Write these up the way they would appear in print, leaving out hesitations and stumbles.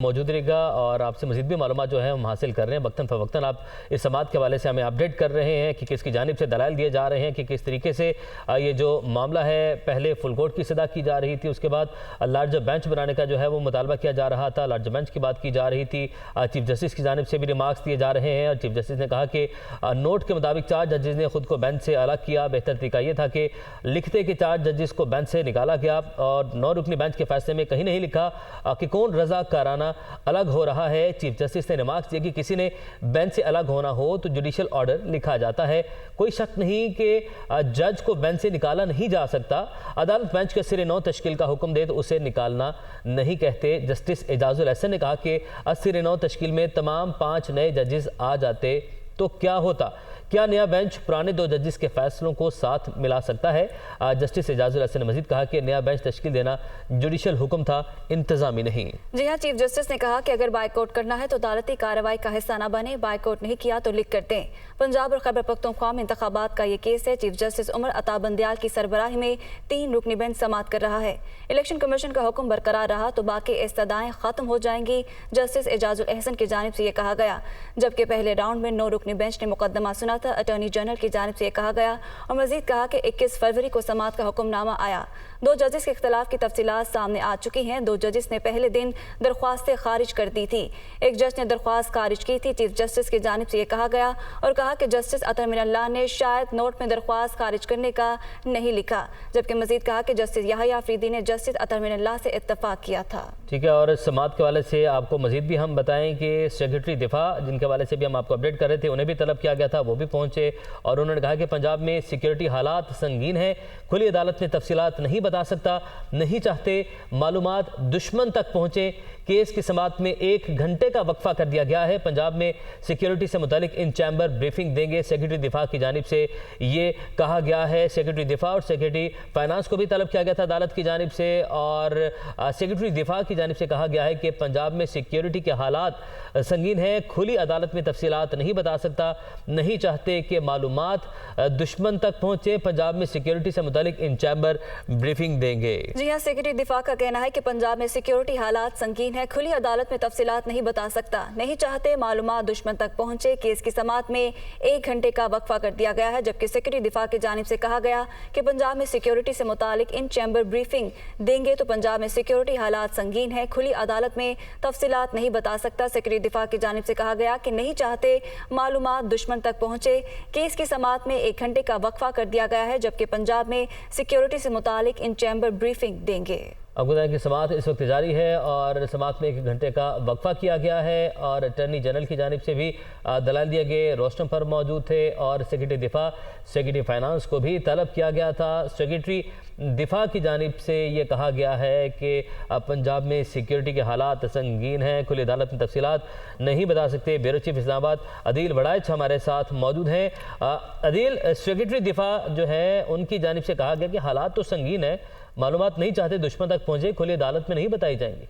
मौजूद रहेगा और आपसे मज़ीद भी मालूमात जो है हम हासिल कर रहे हैं। वक्तन फ़वक्तन आप इस समात के हवाले से हमें अपडेट कर रहे हैं कि किसकी जानिब से दलाइल दिए जा रहे हैं कि किस तरीके से ये जो मामला है, पहले फुल कोर्ट की सदा की जा रही थी, उसके बाद लार्जर बेंच बनाने का जो है वो मुतालबा किया जा रहा था, लार्जर बेंच की बात की जा रही थी। चीफ जस्टिस की जानिब से भी रिमार्क्स दिए जा रहे हैं और चीफ जस्टिस ने कहा कि नोट के मुताबिक 4 जजेस ने खुद को बेंच से अलग किया। बेहतर तरीका यह था कि लिखते कि 4 जजेस को बेंच से निकाला गया और 9 रुकनी बेंच के फैसले में कहीं नहीं लिखा कि कौन रज़ाकाराना अलग हो रहा है। चीफ जस्टिस ने रिमार्क्स दिया कि किसी ने बेंच से अलग होना हो तो जुडिशियल ऑर्डर लिखा जाता है। कोई शक नहीं कि जज को बेंच से निकाला नहीं जा सकता। अदालत बेंच के सिरे 9 तश्कील का हुक्म दे तो उसे निकालना नहीं कहते। जस्टिस एजाजुल एहसन ने कहा कि सिरे 9 तश्कील में तमाम 5 नए जजेस आ जाते तो क्या होता, क्या नया बेंच पुराने 2 जजेस के फैसलों को साथ मिला सकता है। जस्टिस एजाजुल हसन ने मजीद कहा कि नया बेंच तश्कील देना जुडिशियल हुक्म था, इंतजामी नहीं। जी हाँ, चीफ जस्टिस ने कहा कि अगर बाइकआउट करना है तो अदालती कार्रवाई का हिस्सा न बने, बाइकआउट नहीं किया तो लिख कर दें। पंजाब और खैबर पख्तूनख्वा में इंतखाबात का ये केस है। चीफ जस्टिस उमर अता बंदियाल की सरबराही में 3 रुकनी बेंच समाअत कर रहा है। इलेक्शन कमीशन का हुक्म बरकरार रहा तो बाकी इस्तदाएं खत्म हो जाएंगी। जस्टिस एजाजुल एहसन की जानिब से ये कहा गया, जबकि पहले राउंड में 9 रुकनी बेंच ने मुकदमा सुना था। अटॉर्नी जनरल की जानिब से कहा गया और मजीद कहा कि 21 फरवरी को समाअत का हुक्मनामा आया। 2 जजेस के इख्तलाफ की तफसीलात सामने आ चुकी हैं। 2 जजेस ने पहले दिन दरख्वास्तें खारिज कर दी थी। एक जज ने दरख्वास्त खारिज की थी। चीफ जस्टिस की जानिब से कहा गया और कहा कि जस्टिस अतर मिनल्लाह ने शायद नोट में दरख्वास्त खारिज करने का नहीं लिखा, जबकि मजीद कहा कि जस्टिस याहिया अफरीदी ने जस्टिस अतर मिनल्लाह से इत्तफाक किया था। ठीक है, और समाअत के हवाले से आपको मजीद भी हम बताएं कि सेक्रेटरी दिफा जिनके हवाले से भी हम आपको अपडेट कर रहे थे, उन्हें भी तलब किया गया था, वो भी पहुंचे और उन्होंने कहा कि पंजाब में सिक्योरिटी हालात संगीन है, खुली अदालत में तफसीलात नहीं बता सकता, नहीं चाहते मालूमात दुश्मन तक पहुंचे। केस की समाअत में 1 घंटे का वक्फा कर दिया गया है। पंजाब में सिक्योरिटी से मुतालिक इन चैम्बर ब्रीफिंग देंगे, सेक्रेटरी दिफा की जानिब से ये कहा गया है। सेक्रेटरी दिफा और सेक्रेटरी फाइनेंस को भी तलब किया गया था अदालत की जानिब से और सेक्रेटरी दिफा की जानिब से कहा गया है कि पंजाब में सिक्योरिटी के हालात संगीन है, खुली अदालत में तफसीलात नहीं बता सकता, नहीं चाहते कि मालूमात दुश्मन तक पहुँचे। पंजाब में सिक्योरिटी से मुतालिक इन चैम्बर ब्रीफिंग देंगे। जी हाँ, सेक्रेटरी दिफा का कहना है कि पंजाब में सिक्योरिटी हालात संगीन है, खुली अदालत में तफसीलात नहीं बता सकता, नहीं चाहते मालूमात दुश्मन तक पहुंचे। केस की समाअत में 1 घंटे का वक्फा कर दिया गया है, जबकि सेक्रेटरी दिफा की जानिब से कहा गया कि पंजाब में सिक्योरिटी से मुतालिक इन चैम्बर ब्रीफिंग देंगे तो पंजाब में सिक्योरिटी हालात संगीन है, खुली अदालत में तफसीलात नहीं बता सकता। सेक्रेटरी दिफा की जानिब से कहा गया कि नहीं चाहते मालूमात दुश्मन तक पहुंचे। केस की समाअत में 1 घंटे का वक्फा कर दिया गया है, जबकि पंजाब में सिक्योरिटी से मुतालिक इन चैम्बर ब्रीफिंग देंगे। आपको बताएं कि समाअत इस वक्त जारी है और समाअत में 1 घंटे का वक्फा किया गया है और अटॉर्नी जनरल की जानिब से भी दलाल दिए गए, रोस्टम पर मौजूद थे और सेक्रेटरी दिफा, सेक्रेटरी फाइनेंस को भी तलब किया गया था। सेक्रेटरी दिफा की जानिब से ये कहा गया है कि पंजाब में सिक्योरिटी के हालात संगीन हैं, खुली अदालत में तफसीलात नहीं बता सकते। ब्यूरो चीफ इस्लामाबाद अदील बड़ाइच हमारे साथ मौजूद हैं। अदील, सेक्रेटरी दिफा जो है उनकी जानिब से कहा गया कि हालात तो संगीन है, मालूमात नहीं चाहते दुश्मन तक पहुंचे, खुली अदालत में नहीं बताई जाएंगी।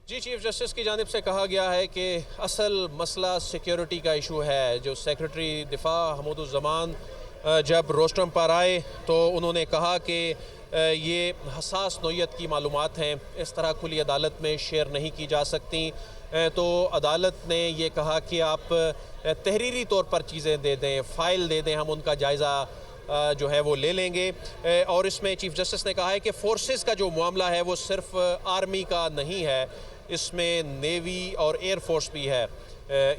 जी, चीफ जस्टिस की जानिब से कहा गया है कि असल मसला सिक्योरिटी का इशू है। जो सेक्रेटरी दिफा हमूदुज़्ज़मान जब रोस्टम पर आए तो उन्होंने कहा कि ये हसास नौयत की मालूमात हैं, इस तरह खुली अदालत में शेयर नहीं की जा सकती। तो अदालत ने ये कहा कि आप तहरीरी तौर पर चीज़ें दे दें, फ़ाइल दे दें, हम उनका जायज़ा जो है वो ले लेंगे। और इसमें चीफ जस्टिस ने कहा है कि फोर्सेस का जो मामला है वो सिर्फ आर्मी का नहीं है, इसमें नेवी और एयर फोर्स भी है,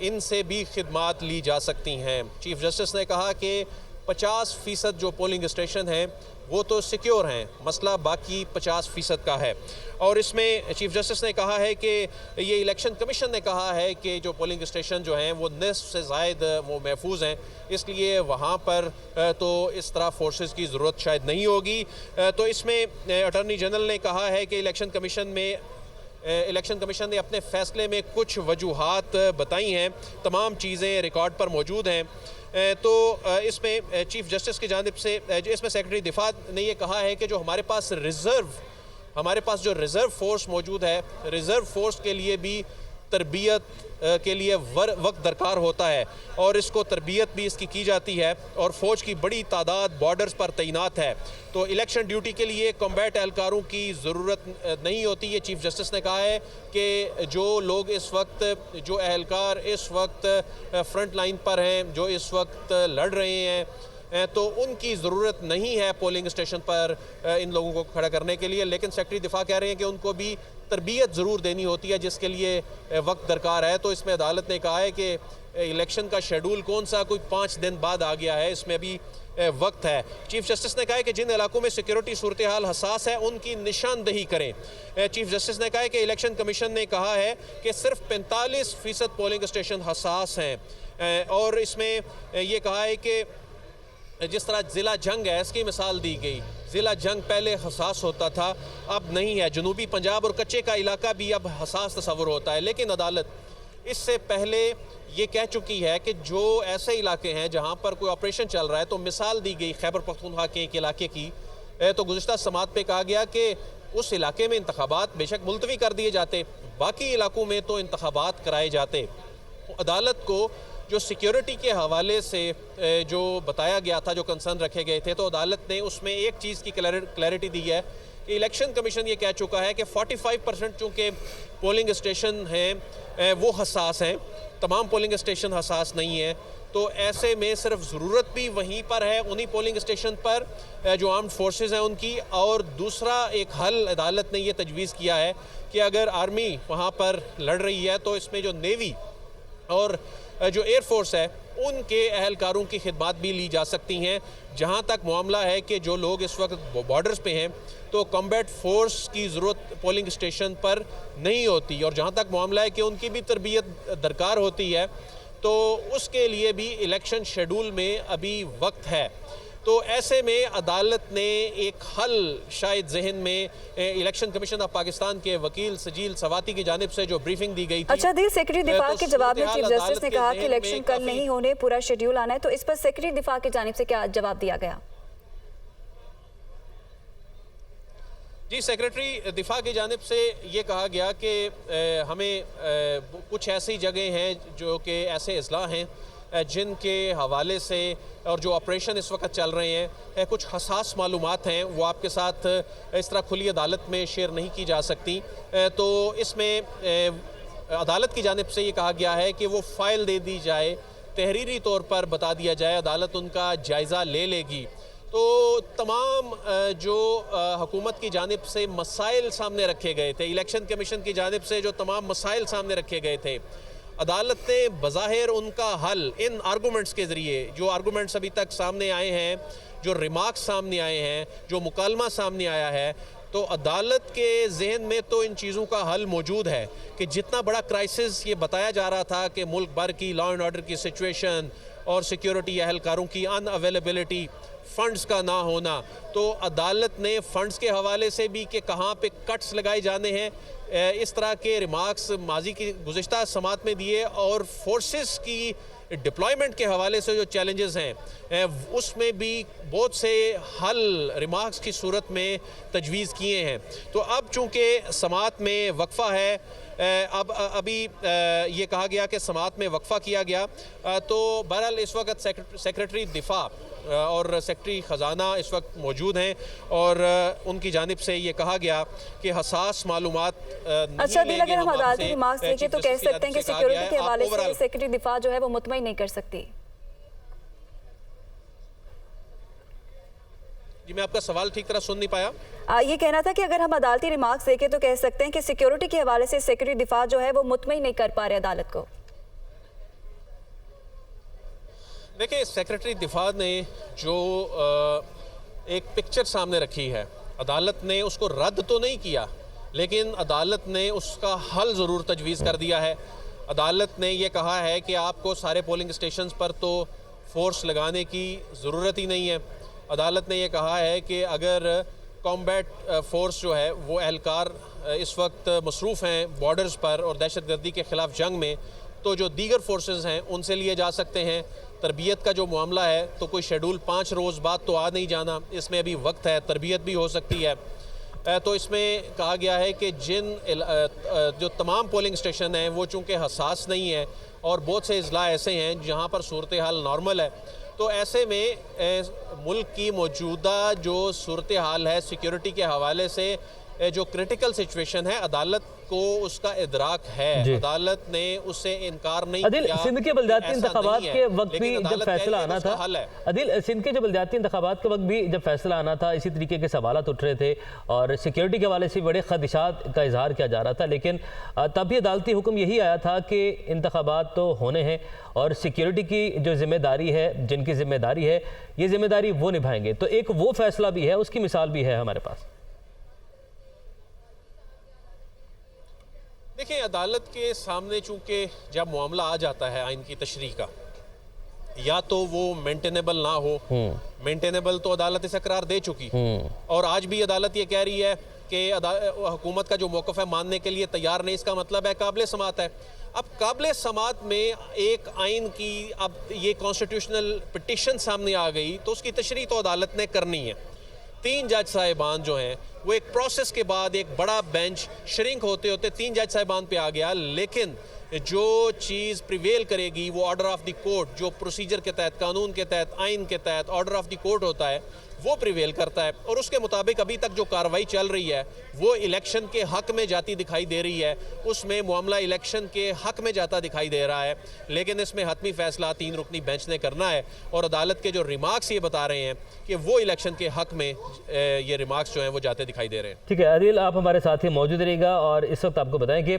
इनसे भी खिदमात ली जा सकती हैं। चीफ जस्टिस ने कहा कि 50% जो पोलिंग स्टेशन हैं वो तो सिक्योर हैं, मसला बाकी 50% का है। और इसमें चीफ जस्टिस ने कहा है कि ये इलेक्शन कमीशन ने कहा है कि जो पोलिंग स्टेशन जो हैं वो निस्फ से ज़ायद वो महफूज हैं, इसलिए वहाँ पर तो इस तरह फोर्सेस की ज़रूरत शायद नहीं होगी। तो इसमें अटॉर्नी जनरल ने कहा है कि इलेक्शन कमीशन ने अपने फ़ैसले में कुछ वजूहात बताई हैं, तमाम चीज़ें रिकॉर्ड पर मौजूद हैं। तो इसमें चीफ जस्टिस की जानिब से इसमें सेक्रेटरी दिफा ने ये कहा है कि जो हमारे पास जो रिज़र्व फोर्स मौजूद है, रिज़र्व फोर्स के लिए भी तरबियत के लिए वक्त दरकार होता है और इसको तरबियत भी इसकी की जाती है और फ़ौज की बड़ी तादाद बॉर्डर्स पर तैनात है। तो इलेक्शन ड्यूटी के लिए कॉम्बैट एहलकारों की ज़रूरत नहीं होती। ये चीफ जस्टिस ने कहा है कि जो लोग इस वक्त, जो एहलकार इस वक्त फ्रंट लाइन पर हैं, जो इस वक्त लड़ रहे हैं, तो उनकी ज़रूरत नहीं है पोलिंग स्टेशन पर इन लोगों को खड़ा करने के लिए। लेकिन सेक्रेटरी दिफा कह रहे हैं कि उनको भी तरबियत ज़रूर देनी होती है जिसके लिए वक्त दरकार है। तो इसमें अदालत ने कहा है कि इलेक्शन का शेड्यूल कौन सा कोई 5 दिन बाद आ गया है, इसमें भी वक्त है। चीफ जस्टिस ने कहा है कि जिन इलाकों में सिक्योरिटी सूरत हाल हसास है उनकी निशानदही करें। चीफ जस्टिस ने कहा है कि इलेक्शन कमीशन ने कहा है कि सिर्फ 45% पोलिंग स्टेशन हसास हैं और इसमें ये कहा है कि जिस तरह ज़िला जंग है इसकी मिसाल दी गई। ज़िला जंग पहले हसास होता था, अब नहीं है। जनूबी पंजाब और कच्चे का इलाका भी अब हसास तस्वर होता है। लेकिन अदालत इससे पहले ये कह चुकी है कि जो ऐसे इलाके हैं जहाँ पर कोई ऑपरेशन चल रहा है, तो मिसाल दी गई खैबर पख्तूनख्वा के एक इलाके की, तो गुज़िश्ता समात पे कहा गया कि उस इलाके में इंतखाबात बेशक मुलतवी कर दिए जाते, बाकी इलाकों में तो इंतखाबात कराए जाते। अदालत को जो सिक्योरिटी के हवाले से जो बताया गया था, जो कंसर्न रखे गए थे, तो अदालत ने उसमें एक चीज़ की क्लैरिटी दी है कि इलेक्शन कमीशन ये कह चुका है कि 45% चूँकि पोलिंग स्टेशन हैं वो हसास हैं, तमाम पोलिंग स्टेशन हसास नहीं हैं। तो ऐसे में सिर्फ ज़रूरत भी वहीं पर है, उन्हीं पोलिंग स्टेशन पर जो आर्म्ड फोर्सेस हैं उनकी। और दूसरा एक हल अदालत ने ये तजवीज़ किया है कि अगर आर्मी वहाँ पर लड़ रही है तो इसमें जो नेवी और जो एयरफोर्स है उनके एहलकारों की खिदमत भी ली जा सकती हैं। जहाँ तक मामला है कि जो लोग इस वक्त बॉर्डर्स पे हैं तो कॉम्बैट फोर्स की ज़रूरत पोलिंग स्टेशन पर नहीं होती, और जहाँ तक मामला है कि उनकी भी तरबियत दरकार होती है, तो उसके लिए भी इलेक्शन शेड्यूल में अभी वक्त है। तो ऐसे में अदालत ने एक हल शायद जहन में इलेक्शन कमीशन ऑफ पाकिस्तान के वकील सजील सवाती की जानिब से जो ब्रीफिंग दी गई थी। अच्छा दी, सेक्रेटरी दिफा के जवाब में चीफ जस्टिस ने कहा कि इलेक्शन कल नहीं होने, पूरा शेड्यूल आना है, तो इस पर सेक्रेटरी दिफा की जानिब से क्या जवाब दिया गया? जी, सेक्रेटरी दिफा की जानिब से ये कहा गया कि हमें कुछ ऐसी जगह हैं जो कि ऐसे अजला हैं जिनके हवाले से और जो ऑपरेशन इस वक्त चल रहे हैं कुछ हसास मालूमात हैं, वो आपके साथ इस तरह खुली अदालत में शेयर नहीं की जा सकती। तो इसमें अदालत की जानिब से ये कहा गया है कि वो फ़ाइल दे दी जाए, तहरीरी तौर पर बता दिया जाए, अदालत उनका जायज़ा ले लेगी। तो तमाम जो हुकूमत की जानिब से मसाइल सामने रखे गए थे, इलेक्शन कमीशन की जानिब से जो तमाम मसाइल सामने रखे गए थे, अदालत ने बज़ाहिर उनका हल इन आर्गूमेंट्स के ज़रिए, जो आर्गूमेंट्स अभी तक सामने आए हैं, जो रिमार्क्स सामने आए हैं, जो मुकालमा सामने आया है, तो अदालत के जहन में तो इन चीज़ों का हल मौजूद है कि जितना बड़ा क्राइसिस ये बताया जा रहा था कि मुल्क भर की लॉ एंड ऑर्डर की सिचुएशन और सिक्योरिटी एहलकारों की अनअवेलेबिलिटी, फ़ंड्स का ना होना, तो अदालत ने फ़ंड्स के हवाले से भी कि कहाँ पे कट्स लगाए जाने हैं, इस तरह के रिमार्क्स माजी की गुज़िश्ता समात में दिए। और फोर्सेस की डिप्लॉयमेंट के हवाले से जो चैलेंजेस हैं उसमें भी बहुत से हल रिमार्क्स की सूरत में तजवीज़ किए हैं। तो अब चूँकि समात में वक्फ़ा है, अब अभी ये कहा गया कि समात में वक्फ़ा किया गया, तो बहरहाल इस वक्त सेक्रेटरी दिफा और सेक्रेटरी ख़जाना इस वक्त मौजूद हैं और उनकी जानिब से ये कहा गया कि हसास मालूमात अच्छा दिल, अगर हम अदालती रिमार्क्स देखें तो कह सकते हैं कि सिक्योरिटी के हवाले से सेक्रेटरी दिफा जो है वो मुतमईन नहीं कर सकती। जी, मैं आपका सवाल ठीक तरह सुन नहीं पाया। ये कहना था कि अगर हम अदालती रिमार्क्स देखें तो कह सकते हैं कि सिक्योरिटी के हवाले से सेक्रेटरी दिफा जो है वो मुतमईन नहीं कर पा रहे अदालत को। देखिए, सेक्रेटरी दिफा ने जो एक पिक्चर सामने रखी है, अदालत ने उसको रद्द तो नहीं किया, लेकिन अदालत ने उसका हल ज़रूर तजवीज़ कर दिया है। अदालत ने ये कहा है कि आपको सारे पोलिंग स्टेशंस पर तो फोर्स लगाने की ज़रूरत ही नहीं है। अदालत ने यह कहा है कि अगर कॉम्बैट फोर्स जो है वो एहलकार इस वक्त मसरूफ़ हैं बॉर्डर्स पर और दहशतगर्दी के ख़िलाफ़ जंग में, तो जो दीगर फोर्सेस हैं उनसे लिए जा सकते हैं। तरबियत का जो मामला है तो कोई शेड्यूल 5 रोज़ बाद तो आ नहीं जाना, इसमें अभी वक्त है, तरबियत भी हो सकती है। तो इसमें कहा गया है कि जो तमाम पोलिंग स्टेशन हैं वो चूँकि हसास नहीं है और बहुत से अजला ऐसे हैं जहाँ पर सूरत हाल नॉर्मल है, तो ऐसे में मुल्क की मौजूदा जो सूरत हाल है सिक्योरिटी के हवाले से जो क्रिटिकल सिचुएशन है, अदालत को उसका इदराक है, अदालत ने उससे इनकार नहीं किया। सिंध के बलदियाती इंतखाबात के वक्त भी जब फैसला आना था, अदिल सिंध के जो बलदियाती इंतखाबात के वक्त भी जब फैसला आना था, इसी तरीके के सवालात उठ रहे थे और सिक्योरिटी के हवाले से बड़े खदशात का इजहार किया जा रहा था, लेकिन तब भी अदालती हुक्म यही आया था कि इंतखाबात तो होने हैं और सिक्योरिटी की जो जिम्मेदारी है, जिनकी जिम्मेदारी है, ये जिम्मेदारी वो निभाएंगे। तो एक वो फैसला भी है, उसकी मिसाल भी है हमारे पास। देखिए, अदालत के सामने चूंकि जब मामला आ जाता है आइन की तशरीह का, या तो वो मेंटेनेबल ना हो, मेंटेनेबल तो अदालत इसे करार दे चुकी और आज भी अदालत ये कह रही है कि हुकूमत का जो मौक़िफ़ है मानने के लिए तैयार नहीं, इसका मतलब है काबिल समात है। अब काबिल समात में एक आइन की अब ये कॉन्स्टिट्यूशनल पिटिशन सामने आ गई तो उसकी तशरीह तो अदालत ने करनी है। 3 जज साहिबान जो हैं वो एक प्रोसेस के बाद एक बड़ा बेंच श्रिंक होते होते 3 जज साहिबान पे आ गया, लेकिन जो चीज़ प्रिवेल करेगी वो ऑर्डर ऑफ द कोर्ट, जो प्रोसीजर के तहत, कानून के तहत, आइन के तहत ऑर्डर ऑफ द कोर्ट होता है, वो प्रिवेल करता है और उसके मुताबिक अभी तक जो कार्रवाई चल रही है वो इलेक्शन के हक में जाती दिखाई दे रही है, उसमें मामला इलेक्शन के हक में जाता दिखाई दे रहा है, लेकिन इसमें हतमी फैसला 3 रुकनी बेंच ने करना है और अदालत के जो रिमार्क्स ये बता रहे हैं कि वो इलेक्शन के हक में ये रिमार्क्स जो हैं वो जाते दिखाई दे रहे हैं। ठीक है अदिल, आप हमारे साथ ही मौजूद रहिएगा और इस वक्त आपको बताएं कि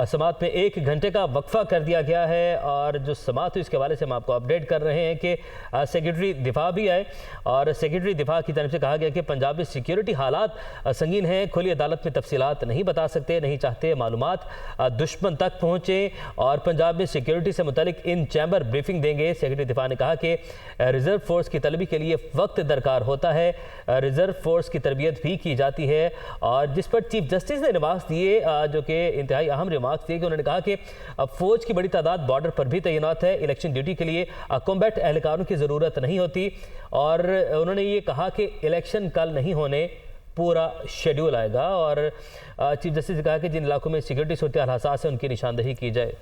समात में 1 घंटे का वक्फा कर दिया गया है और जो समात हुई इसके हवाले से हम आपको अपडेट कर रहे हैं कि सेक्रेटरी दिफा भी आए और सेक्रेटरी दिफा की तरफ से कहा गया कि पंजाब में सिक्योरिटी हालात संगीन हैं, खुली अदालत में तफसीलात नहीं बता सकते, नहीं चाहते मालूमात दुश्मन तक पहुँचे और पंजाब में सिक्योरिटी से मुतालिक इन चैम्बर ब्रीफिंग देंगे। सेक्रेटरी दिफा ने कहा कि रिजर्व फोर्स की तलबी के लिए वक्त दरकार होता है, रिजर्व फोर्स की तरबियत भी की जाती है और जिस पर चीफ जस्टिस ने रिमार्क्स दिए जो कि इंतहाई अहम रिमार्क्स दिए कि उन्होंने कहा कि फौज की बड़ी तादाद बॉर्डर पर भी तैनात है, इलेक्शन ड्यूटी के लिए कॉम्बैट एहलकारों की ज़रूरत नहीं होती और उन्होंने ये कहा कि इलेक्शन कल नहीं होने, पूरा शेड्यूल आएगा और चीफ जस्टिस ने कहा कि जिन इलाकों में सिक्योरिटी सूरत हाल हसास है उनकी निशानदेही की जाए।